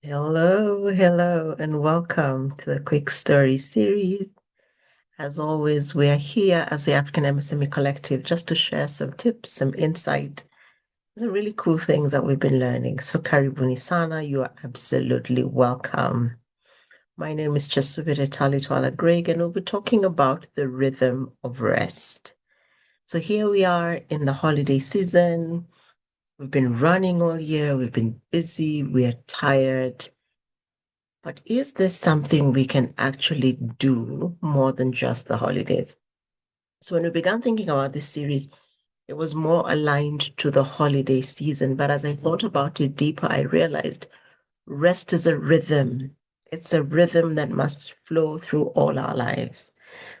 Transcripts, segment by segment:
Hello, and welcome to the Quick Story series. As always, we are here as the African MSME Collective just to share some tips, some insight, some really cool things that we've been learning. So, karibuni sana, you are absolutely welcome. My name is Chesubire Talitwala Greg, and we'll be talking about the rhythm of rest. So, here we are in the holiday season. We've been running all year, we've been busy, we are tired. But is this something we can actually do more than just the holidays? So when we began thinking about this series, it was more aligned to the holiday season. But as I thought about it deeper, I realized rest is a rhythm. It's a rhythm that must flow through all our lives.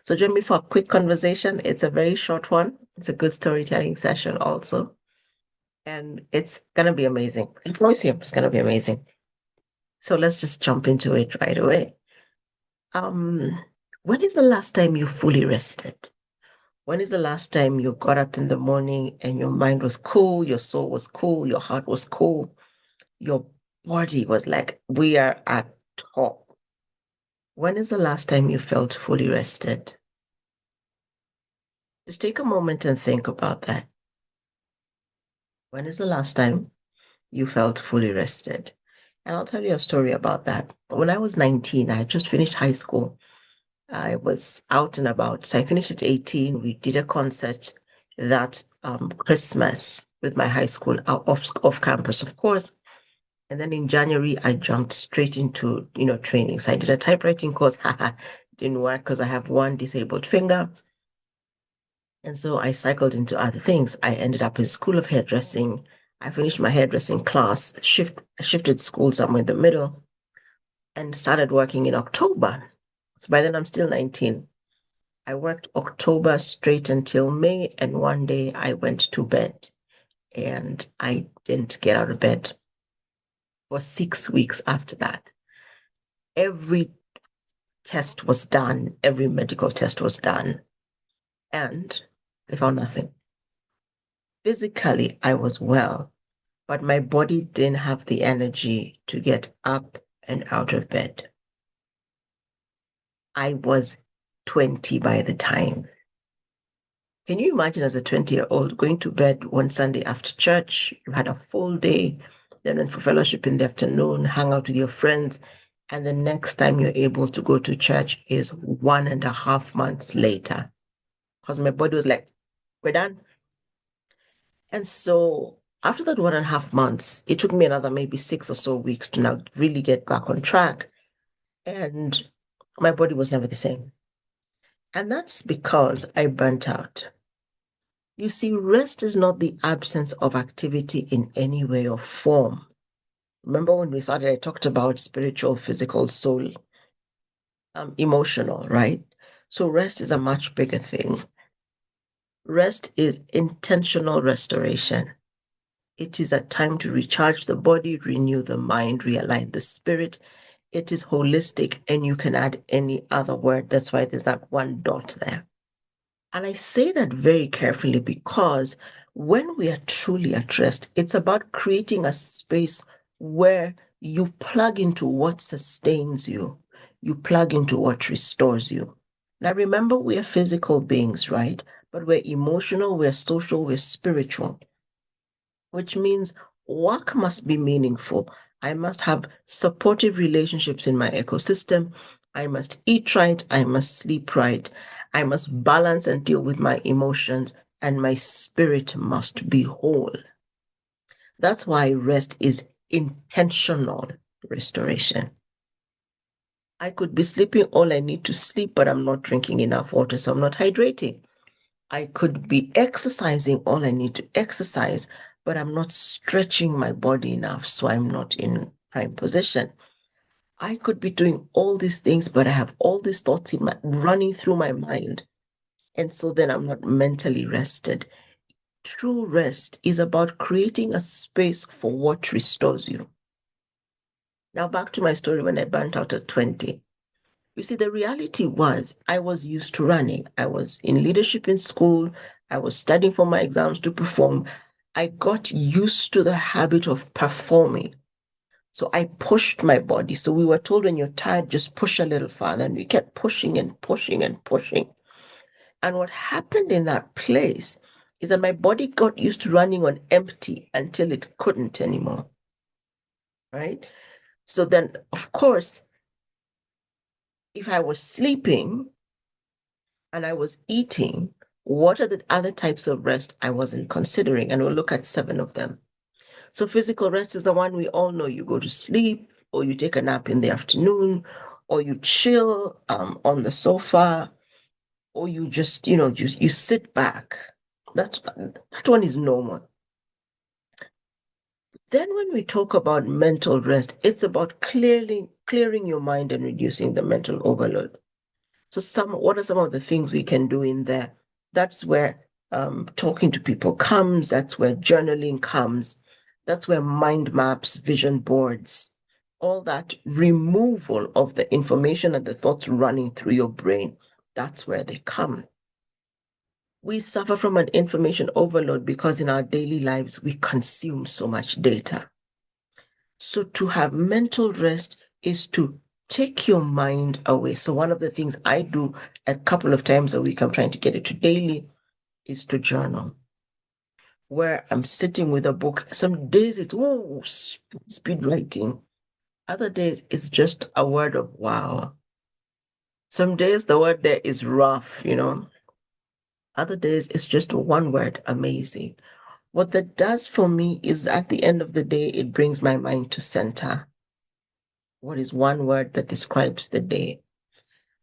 So join me for a quick conversation. It's a very short one. It's a good storytelling session also. And it's going to be amazing. I promise you, it's going to be amazing. So let's just jump into it right away. Um, when is the last time you fully rested? When is the last time you got up in the morning and your mind was cool, your soul was cool, your heart was cool, your body was like, we are at top? When is the last time you felt fully rested? Just take a moment and think about that. When is the last time you felt fully rested? And I'll tell you a story about that. When I was 19, I had just finished high school. I was out and about. So I finished at 18. We did a concert that Christmas with my high school off campus, of course. And then in January, I jumped straight into, training. So I did a typewriting course. Haha, didn't work because I have one disabled finger. And so I cycled into other things. I ended up in School of Hairdressing. I finished my hairdressing class, shifted school somewhere in the middle, and started working in October. So by then I'm still 19. I worked October straight until May, and one day I went to bed and I didn't get out of bed for 6 weeks after that. Every test was done, every medical test was done, and they found nothing. Physically, I was well, but my body didn't have the energy to get up and out of bed. I was 20 by the time. Can you imagine as a 20-year-old going to bed one Sunday after church? You had a full day, then went for fellowship in the afternoon, hang out with your friends, and the next time you're able to go to church is 1.5 months later. Because my body was like, we're done. And so after that 1.5 months, it took me another maybe 6 or so weeks to now really get back on track. And my body was never the same. And that's because I burnt out. You see, rest is not the absence of activity in any way or form. Remember when we started, I talked about spiritual, physical, soul, emotional, right? So rest is a much bigger thing. Rest is intentional restoration. It is a time to recharge the body, renew the mind, realign the spirit. It is holistic, and you can add any other word. That's why there's that one dot there. And I say that very carefully because when we are truly at rest, it's about creating a space where you plug into what sustains you, you plug into what restores you. Now, remember, we are physical beings, right? But we're emotional, we're social, we're spiritual, which means work must be meaningful. I must have supportive relationships in my ecosystem. I must eat right. I must sleep right. I must balance and deal with my emotions, and my spirit must be whole. That's why rest is intentional restoration. I could be sleeping all I need to sleep, but I'm not drinking enough water, so I'm not hydrating. I could be exercising all I need to exercise, but I'm not stretching my body enough, so I'm not in prime position. I could be doing all these things, but I have all these thoughts running through my mind. And so then I'm not mentally rested. True rest is about creating a space for what restores you. Now, back to my story when I burnt out at 20. You see, the reality was I was used to running. I was in leadership in school. I was studying for my exams to perform. I got used to the habit of performing. So I pushed my body. So we were told when you're tired, just push a little farther. And we kept pushing and pushing and pushing. And what happened in that place is that my body got used to running on empty until it couldn't anymore. Right? So then, of course, if I was sleeping and I was eating, what are the other types of rest I wasn't considering? And we'll look at 7 of them. So physical rest is the one we all know. You go to sleep, or you take a nap in the afternoon, or you chill on the sofa, or you just, you sit back. That one is normal. Then when we talk about mental rest, it's about clearing your mind and reducing the mental overload. So what are some of the things we can do in there? That's where talking to people comes. That's where journaling comes. That's where mind maps, vision boards, all that removal of the information and the thoughts running through your brain, that's where they come. We suffer from an information overload because in our daily lives, we consume so much data. So to have mental rest is to take your mind away. So one of the things I do a couple of times a week, I'm trying to get it to daily, is to journal. Where I'm sitting with a book. Some days it's speed writing. Other days it's just a word of wow. Some days the word there is rough. Other days it's just one word, amazing. What that does for me is at the end of the day, it brings my mind to center. What is one word that describes the day?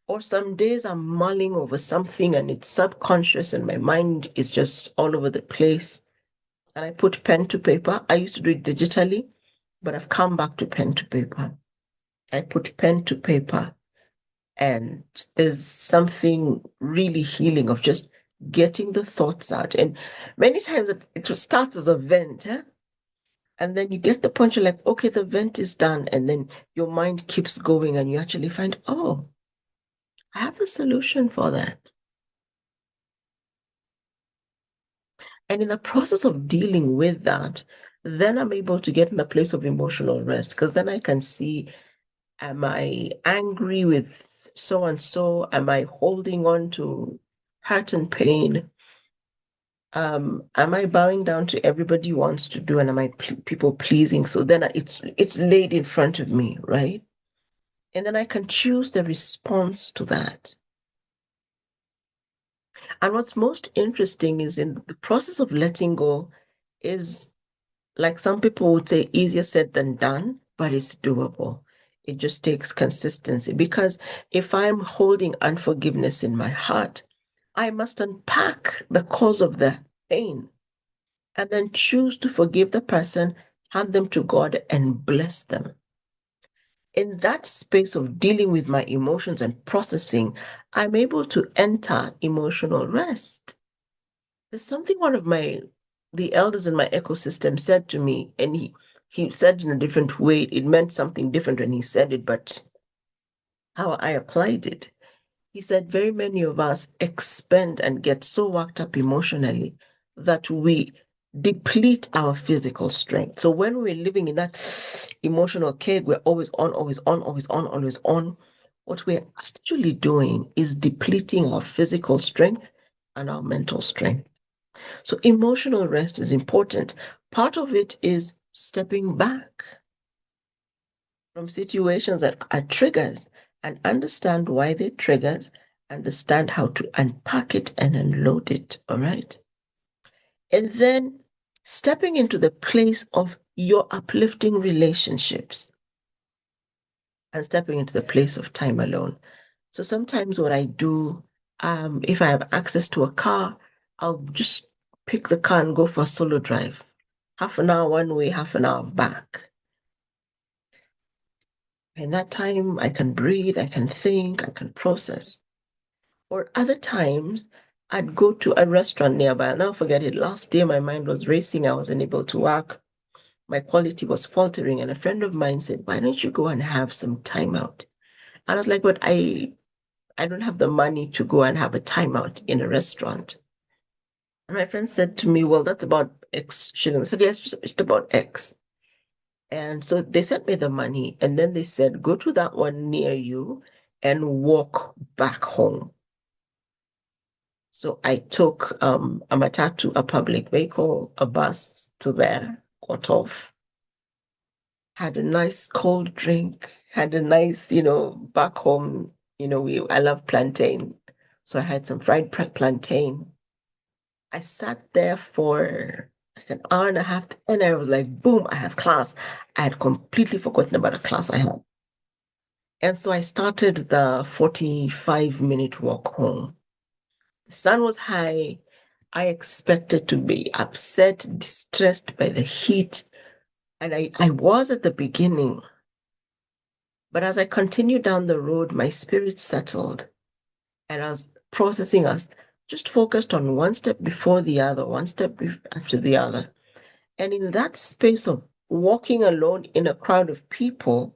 Or some days I'm mulling over something and it's subconscious and my mind is just all over the place. And I put pen to paper. I used to do it digitally, but I've come back to pen to paper. I put pen to paper, and there's something really healing of just getting the thoughts out. And many times it starts as a vent, and then you get the point, you're like, okay, the vent is done. And then your mind keeps going, and you actually find, oh, I have a solution for that. And in the process of dealing with that, then I'm able to get in the place of emotional rest because then I can see, am I angry with so and so? Am I holding on to hurt and pain? Am I bowing down to everybody wants to do, and am I people pleasing? So then it's laid in front of me, right? And then I can choose the response to that. And what's most interesting is in the process of letting go is, like some people would say, easier said than done, but it's doable. It just takes consistency because if I'm holding unforgiveness in my heart, I must unpack the cause of the pain and then choose to forgive the person, hand them to God, and bless them. In that space of dealing with my emotions and processing, I'm able to enter emotional rest. There's something one of the elders in my ecosystem said to me, and he said in a different way. It meant something different when he said it, but how I applied it. He said, very many of us expend and get so worked up emotionally that we deplete our physical strength. So when we're living in that emotional cave, we're always on, always on, always on, always on. What we're actually doing is depleting our physical strength and our mental strength. So emotional rest is important. Part of it is stepping back from situations that are triggers and understand why they're triggers, understand how to unpack it and unload it, all right? And then stepping into the place of your uplifting relationships and stepping into the place of time alone. So sometimes what I do, if I have access to a car, I'll just pick the car and go for a solo drive. Half an hour one way, half an hour back. In that time, I can breathe, I can think, I can process. Or other times, I'd go to a restaurant nearby. I'll never forget it. Last year, my mind was racing. I wasn't able to work. My quality was faltering. And a friend of mine said, why don't you go and have some time out? And I was like, but I don't have the money to go and have a timeout in a restaurant. And my friend said to me, well, that's about X shillings. I said, yes, it's about X. And so they sent me the money, and then they said, go to that one near you and walk back home. So I took a matatu, a public vehicle, a bus to there, got off, had a nice cold drink, had a nice, back home, I love plantain. So I had some fried plantain. I sat there for like an hour and a half, and I was like, boom, I have class. I had completely forgotten about a class I had. And so I started the 45-minute walk home. The sun was high. I expected to be upset, distressed by the heat. And I was at the beginning. But as I continued down the road, my spirit settled. And I was processing, I was just focused on one step before the other, one step after the other. And in that space of walking alone in a crowd of people,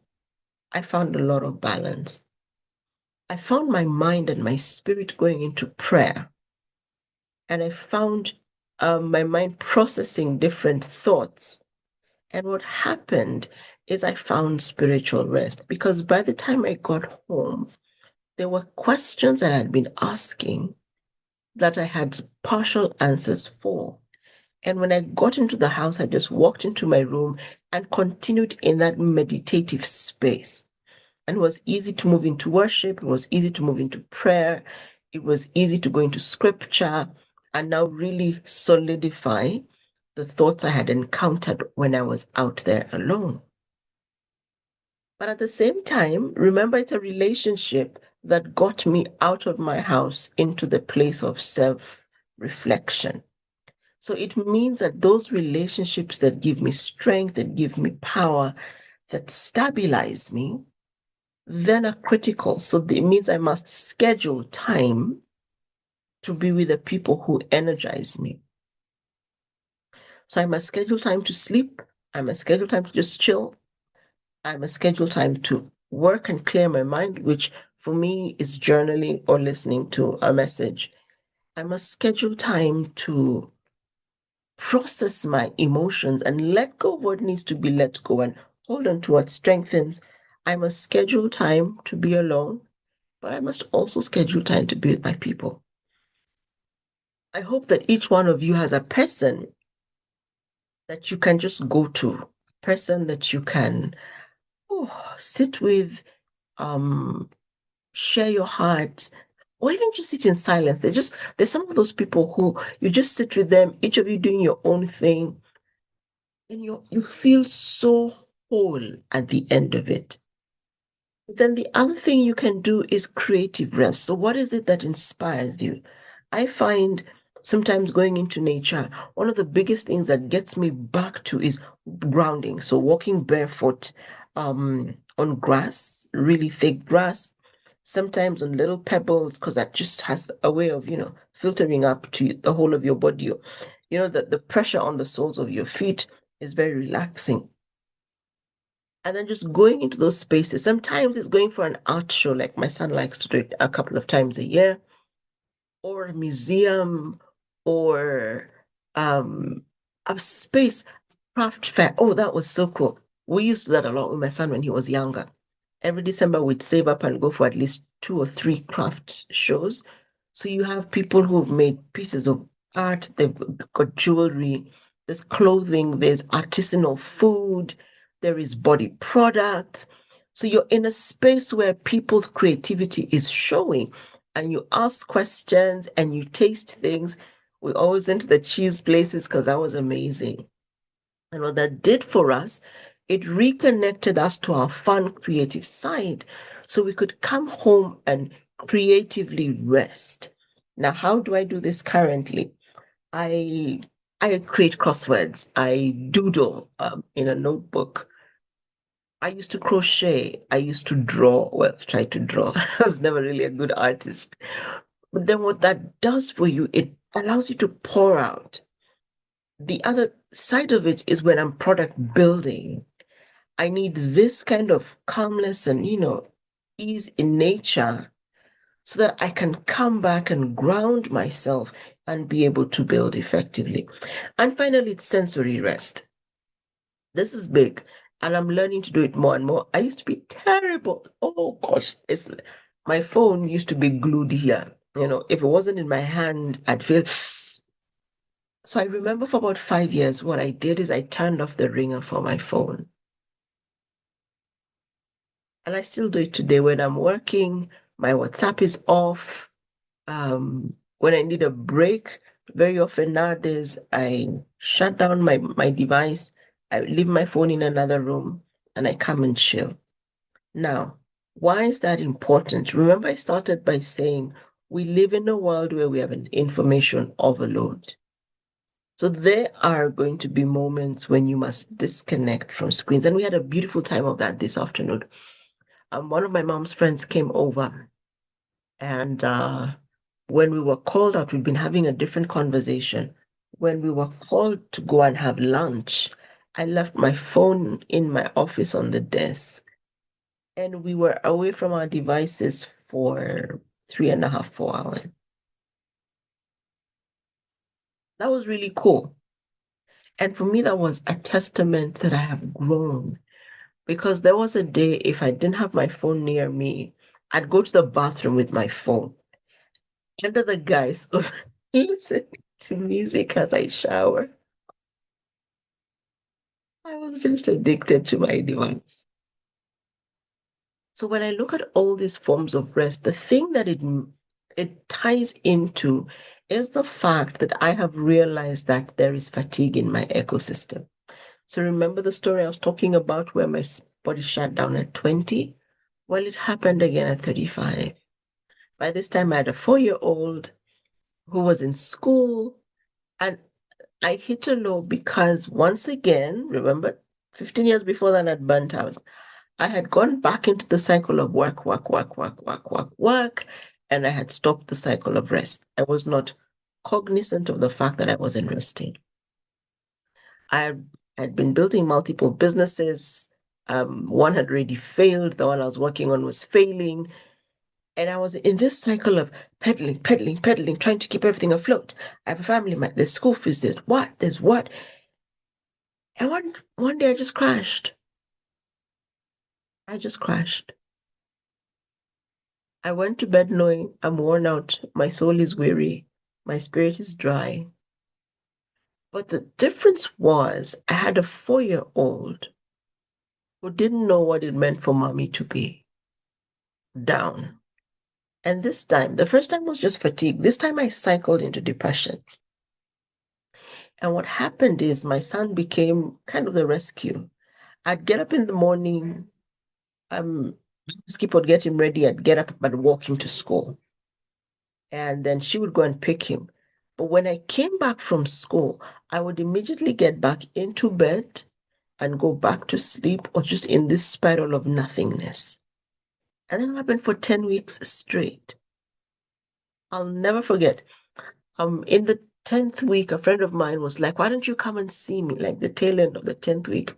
I found a lot of balance. I found my mind and my spirit going into prayer. And I found my mind processing different thoughts. And what happened is I found spiritual rest because by the time I got home, there were questions that I had been asking that I had partial answers for. And when I got into the house, I just walked into my room and continued in that meditative space. And it was easy to move into worship, it was easy to move into prayer, it was easy to go into scripture and now really solidify the thoughts I had encountered when I was out there alone. But at the same time, remember it's a relationship that got me out of my house into the place of self reflection. So it means that those relationships that give me strength, that give me power, that stabilize me, then are critical. So it means I must schedule time to be with the people who energize me. So I must schedule time to sleep. I must schedule time to just chill. I must schedule time to work and clear my mind, which for me is journaling or listening to a message. I must schedule time to process my emotions and let go of what needs to be let go and hold on to what strengthens. I must schedule time to be alone, but I must also schedule time to be with my people. I hope that each one of you has a person that you can just go to, a person that you can sit with, um, share your heart, or even just sit in silence. There's some of those people who you just sit with them, each of you doing your own thing, and you feel so whole at the end of it. Then the other thing you can do is creative rest. So what is it that inspires you? I find sometimes going into nature, one of the biggest things that gets me back to is grounding. So walking barefoot on grass, really thick grass, sometimes on little pebbles, because that just has a way of, filtering up to the whole of your body. The pressure on the soles of your feet is very relaxing. And then just going into those spaces. Sometimes it's going for an art show, like my son likes to do it a couple of times a year, or a museum, or um, a space, craft fair. Oh, that was so cool. We used to do that a lot with my son when he was younger. Every December, we'd save up and go for at least 2 or 3 craft shows. So you have people who've made pieces of art, they've got jewelry, there's clothing, there's artisanal food, there is body products. So you're in a space where people's creativity is showing, and you ask questions and you taste things. We always went to the cheese places because that was amazing. And what that did for us, it reconnected us to our fun, creative side. So we could come home and creatively rest. Now, how do I do this currently? I I create crosswords. I doodle in a notebook. I used to crochet. I used to draw. Well, try to draw. I was never really a good artist. But then what that does for you, it allows you to pour out. The other side of it is when I'm product building. I need this kind of calmness and, ease in nature so that I can come back and ground myself and be able to build effectively. And finally, it's sensory rest. This is big. And I'm learning to do it more and more. I used to be terrible. Oh gosh, my phone used to be glued here. If it wasn't in my hand, I'd feel. So I remember for about 5 years, what I did is I turned off the ringer for my phone. And I still do it today when I'm working. My WhatsApp is off. When I need a break, very often nowadays, I shut down my device. I leave my phone in another room and I come and chill. Now, why is that important? Remember, I started by saying we live in a world where we have an information overload. So there are going to be moments when you must disconnect from screens. And we had a beautiful time of that this afternoon. One of my mom's friends came over, and when we were called out, we'd been having a different conversation. When we were called to go and have lunch, I left my phone in my office on the desk, and we were away from our devices for 3.5, 4 hours. That was really cool. And for me, that was a testament that I have grown. Because there was a day, if I didn't have my phone near me, I'd go to the bathroom with my phone. Under the guise of listening to music as I shower. I was just addicted to my device. So when I look at all these forms of rest, the thing that it ties into is the fact that I have realized that there is fatigue in my ecosystem. So remember the story I was talking about where my body shut down at 20? Well, it happened again at 35. By this time, I had a 4-year-old who was in school, and I hit a low because once again, remember, 15 years before that, I'd burnt out. I had gone back into the cycle of work, work, work, work, work, work, work, and I had stopped the cycle of rest. I was not cognizant of the fact that I wasn't resting. I had been building multiple businesses. One had already failed. The one I was working on was failing. And I was in this cycle of peddling, peddling, peddling, trying to keep everything afloat. I have a family, there's school fees, there's what. And one day I just crashed. I just crashed. I went to bed knowing I'm worn out, my soul is weary, my spirit is dry. But the difference was I had a 4-year-old who didn't know what it meant for mommy to be down. And this time, the first time was just fatigue. This time I cycled into depression. And what happened is my son became kind of the rescue. I'd get up in the morning, Skip would get him ready, I'd get up, but walk him to school. And then she would go and pick him. But when I came back from school, I would immediately get back into bed and go back to sleep or just in this spiral of nothingness. And that happened for 10 weeks straight. I'll never forget. In the 10th week, a friend of mine was like, why don't you come and see me? Like the tail end of the 10th week.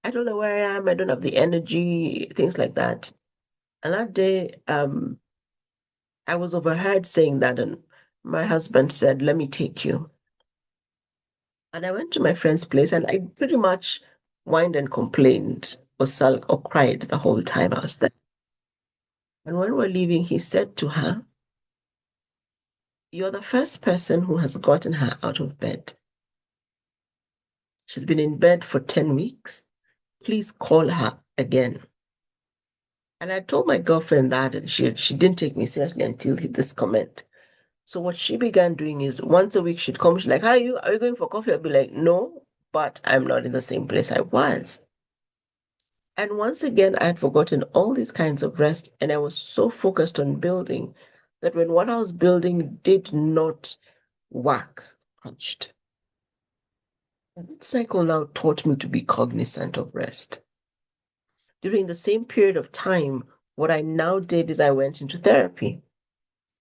I don't know where I am. I don't have the energy, things like that. And that day, I was overheard saying that, and my husband said, let me take you. And I went to my friend's place and I pretty much whined and complained or sulked or cried the whole time I was there. And when we're leaving, he said to her, you're the first person who has gotten her out of bed. She's been in bed for 10 weeks. Please call her again. And I told my girlfriend that, and she didn't take me seriously until this comment. So what she began doing is once a week she'd come, she's like, Are you going for coffee? I'd be like, no, but I'm not in the same place I was. And once again, I had forgotten all these kinds of rest, and I was so focused on building that when what I was building did not work, crunched. That cycle now taught me to be cognizant of rest. During the same period of time, what I now did is I went into therapy.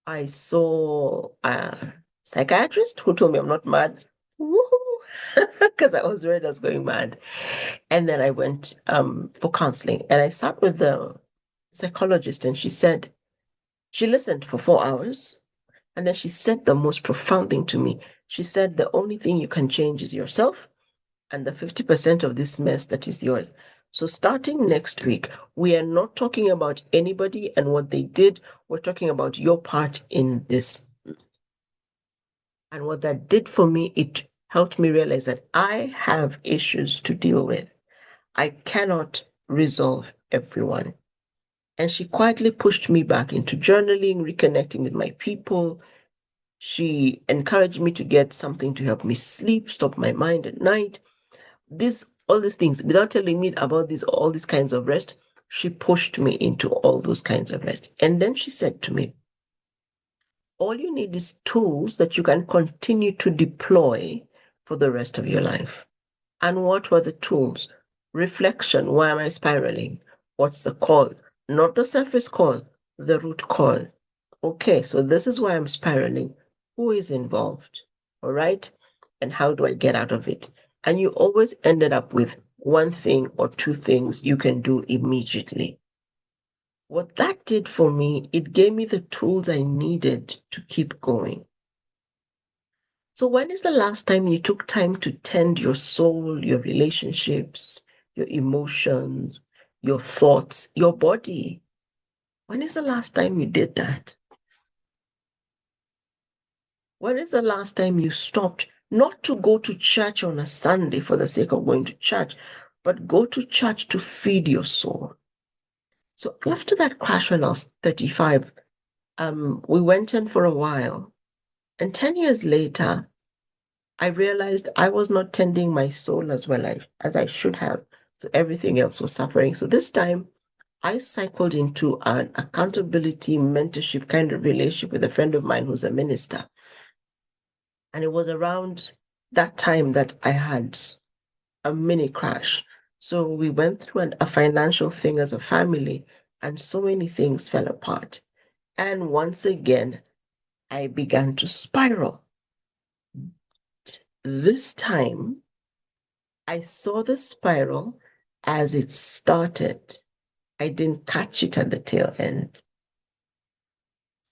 I saw a psychiatrist who told me I'm not mad. Woohoo! Because I was worried I was going mad. And then I went for counseling and I sat with the psychologist and she listened for 4 hours and then she said the most profound thing to me. She said, the only thing you can change is yourself and the 50% of this mess that is yours. So starting next week, we are not talking about anybody and what they did. We're talking about your part in this. And what that did for me, it helped me realize that I have issues to deal with. I cannot resolve everyone. And she quietly pushed me back into journaling, reconnecting with my people. She encouraged me to get something to help me sleep, stop my mind at night. All these things, without telling me about all these kinds of rest, she pushed me into all those kinds of rest. And then she said to me, all you need is tools that you can continue to deploy for the rest of your life. And what were the tools? Reflection. Why am I spiraling? What's the call? Not the surface call, the root call. Okay, so this is why I'm spiraling. Who is involved? All right? And how do I get out of it? And you always ended up with one thing or two things you can do immediately. What that did for me, it gave me the tools I needed to keep going. So when is the last time you took time to tend your soul, your relationships, your emotions, your thoughts, your body? When is the last time you did that? When is the last time you stopped not to go to church on a Sunday for the sake of going to church, but go to church to feed your soul? So after that crash when I was 35, we went in for a while. And 10 years later, I realized I was not tending my soul as well as I should have. So everything else was suffering. So this time, I cycled into an accountability mentorship kind of relationship with a friend of mine who's a minister. And it was around that time that I had a mini crash. So we went through a financial thing as a family, and so many things fell apart. And once again, I began to spiral. This time, I saw the spiral as it started. I didn't catch it at the tail end.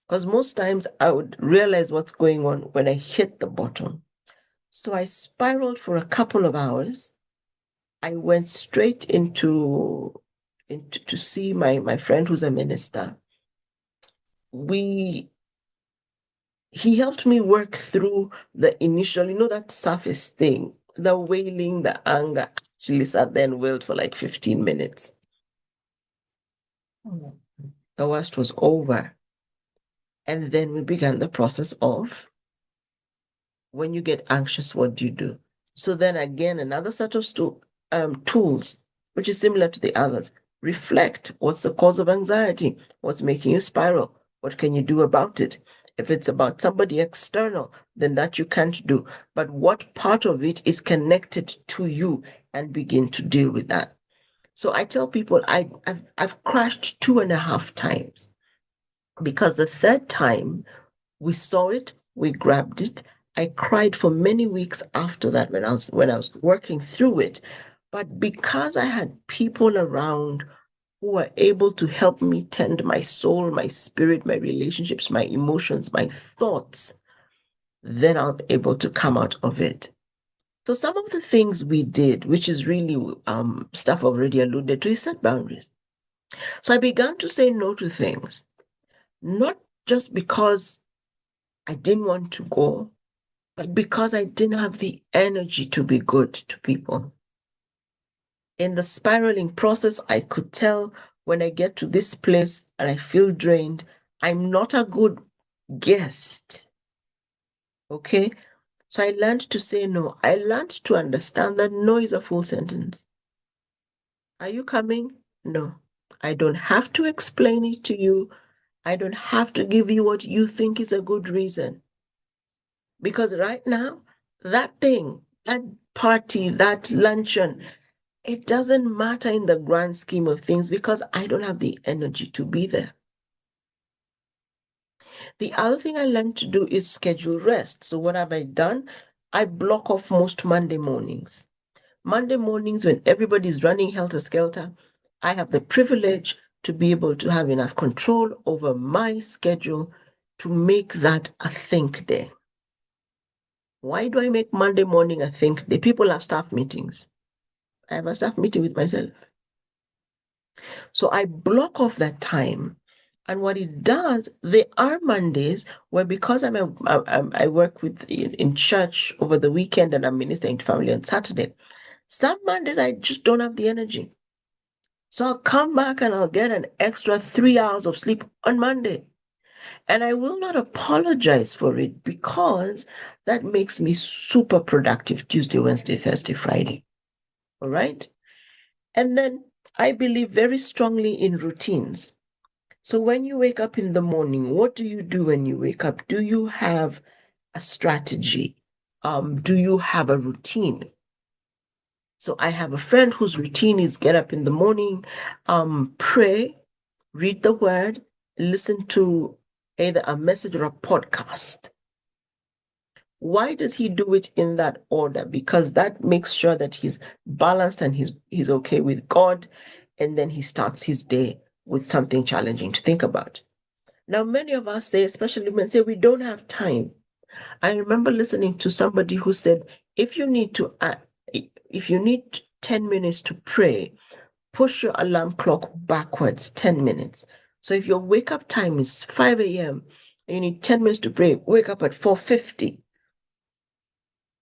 Because most times I would realize what's going on when I hit the bottom. So I spiraled for a couple of hours. I went straight into to see my friend who's a minister. He helped me work through the initial, that surface thing, the wailing, the anger. Actually sat there and wailed for like 15 minutes. The worst was over. And then we began the process of, when you get anxious, what do? So then again, another set of tools, which is similar to the others. Reflect. What's the cause of anxiety? What's making you spiral? What can you do about it? If it's about somebody external, then that you can't do. But what part of it is connected to you, and begin to deal with that. So I tell people I've crashed 2.5 times, because the third time we saw it, we grabbed it. I cried for many weeks after that when I was working through it. But because I had people around who were able to help me tend my soul, my spirit, my relationships, my emotions, my thoughts, then I'm able to come out of it. So some of the things we did, which is really stuff I've already alluded to, is set boundaries. So I began to say no to things, not just because I didn't want to go, but because I didn't have the energy to be good to people. In the spiraling process, I could tell when I get to this place and I feel drained, I'm not a good guest. Okay? So I learned to say no. I learned to understand that no is a full sentence. Are you coming? No. I don't have to explain it to you. I don't have to give you what you think is a good reason. Because right now, that thing, that party, that luncheon, it doesn't matter in the grand scheme of things, because I don't have the energy to be there. The other thing I learned to do is schedule rest. So what have I done? I block off most Monday mornings. Monday mornings, when everybody's running helter-skelter, I have the privilege to be able to have enough control over my schedule to make that a think day. Why do I make Monday morning a think day? People have staff meetings. I have a staff meeting with myself. So I block off that time. And what it does, there are Mondays where, because I work in church over the weekend and I'm ministering to family on Saturday, some Mondays I just don't have the energy. So I'll come back and I'll get an extra 3 hours of sleep on Monday. And I will not apologize for it, because that makes me super productive Tuesday, Wednesday, Thursday, Friday. All right. And then I believe very strongly in routines. So when you wake up in the morning, what do you do when you wake up? Do you have a strategy? Do you have a routine? So I have a friend whose routine is get up in the morning, pray, read the word, listen to either a message or a podcast. Why does he do it in that order? Because that makes sure that he's balanced and he's okay with God, and then he starts his day with something challenging to think about. Now, many of us say, especially men, say we don't have time. I remember listening to somebody who said, if you need 10 minutes to pray, push your alarm clock backwards 10 minutes. So if your wake up time is 5 a.m. and you need 10 minutes to pray, wake up at 4:50,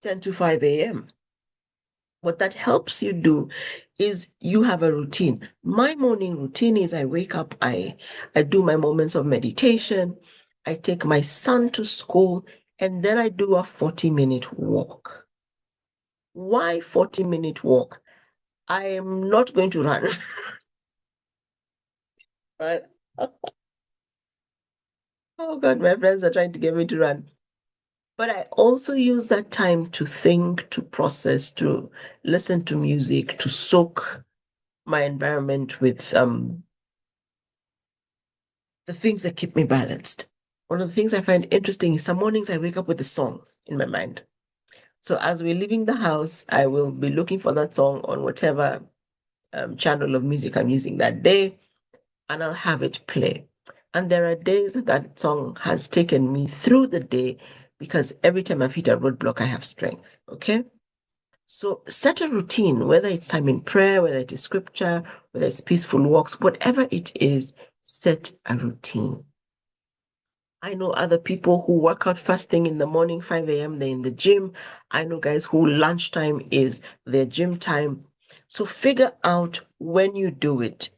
10 to 5 a.m. What that helps you do is you have a routine. My morning routine is I wake up, I do my moments of meditation, I take my son to school, and then I do a 40-minute walk. Why 40-minute walk? I am not going to run. Right? Oh God, my friends are trying to get me to run. But I also use that time to think, to process, to listen to music, to soak my environment with the things that keep me balanced. One of the things I find interesting is some mornings I wake up with a song in my mind. So as we're leaving the house, I will be looking for that song on whatever channel of music I'm using that day, and I'll have it play. And there are days that that song has taken me through the day, because every time I've hit a roadblock, I have strength. Okay. So set a routine, whether it's time in prayer, whether it is scripture, whether it's peaceful walks, whatever it is, set a routine. I know other people who work out first thing in the morning, 5 a.m., they're in the gym. I know guys who lunchtime is their gym time. So figure out when you do it.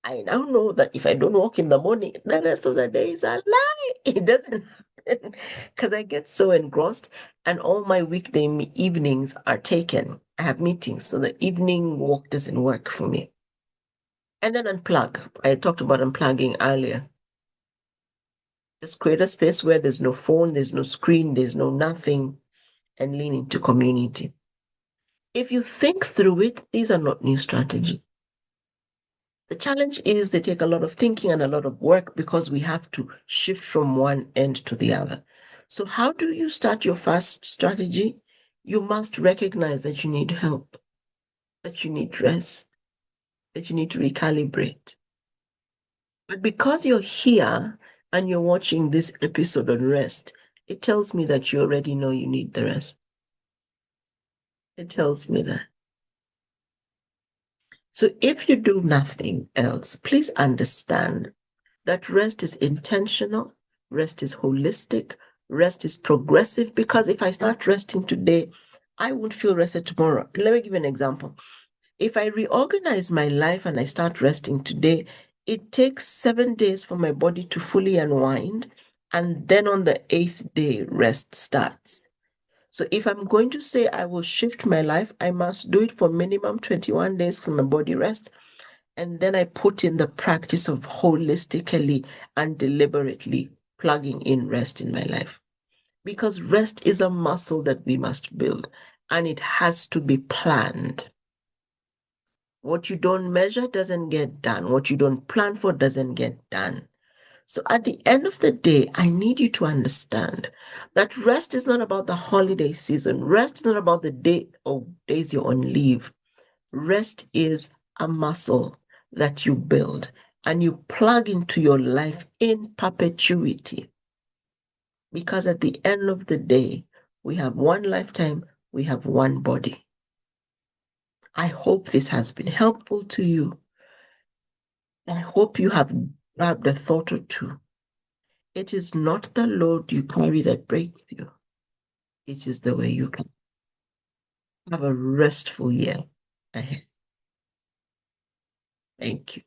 I now know that if I don't walk in the morning, the rest of the day is a lie. It doesn't happen, because I get so engrossed, and all my weekday evenings are taken. I have meetings, so the evening walk doesn't work for me. And then unplug. I talked about unplugging earlier. Just create a space where there's no phone, there's no screen, there's no nothing, and lean into community. If you think through it, these are not new strategies. The challenge is they take a lot of thinking and a lot of work, because we have to shift from one end to the other. So how do you start your first strategy? You must recognize that you need help, that you need rest, that you need to recalibrate. But because you're here and you're watching this episode on rest, it tells me that you already know you need the rest. It tells me that. So if you do nothing else, please understand that rest is intentional, rest is holistic, rest is progressive. Because if I start resting today, I won't feel rested tomorrow. Let me give you an example. If I reorganize my life and I start resting today, it takes 7 days for my body to fully unwind. And then on the 8th day, rest starts. So if I'm going to say I will shift my life, I must do it for minimum 21 days for my body rest. And then I put in the practice of holistically and deliberately plugging in rest in my life. Because rest is a muscle that we must build, and it has to be planned. What you don't measure doesn't get done. What you don't plan for doesn't get done. So at the end of the day, I need you to understand that rest is not about the holiday season. Rest is not about the day or days you're on leave. Rest is a muscle that you build and you plug into your life in perpetuity. Because at the end of the day, we have one lifetime, we have one body. I hope this has been helpful to you. I hope you have grabbed a thought or two. It is not the load you carry that breaks you. It is the way you can have a restful year ahead. Thank you.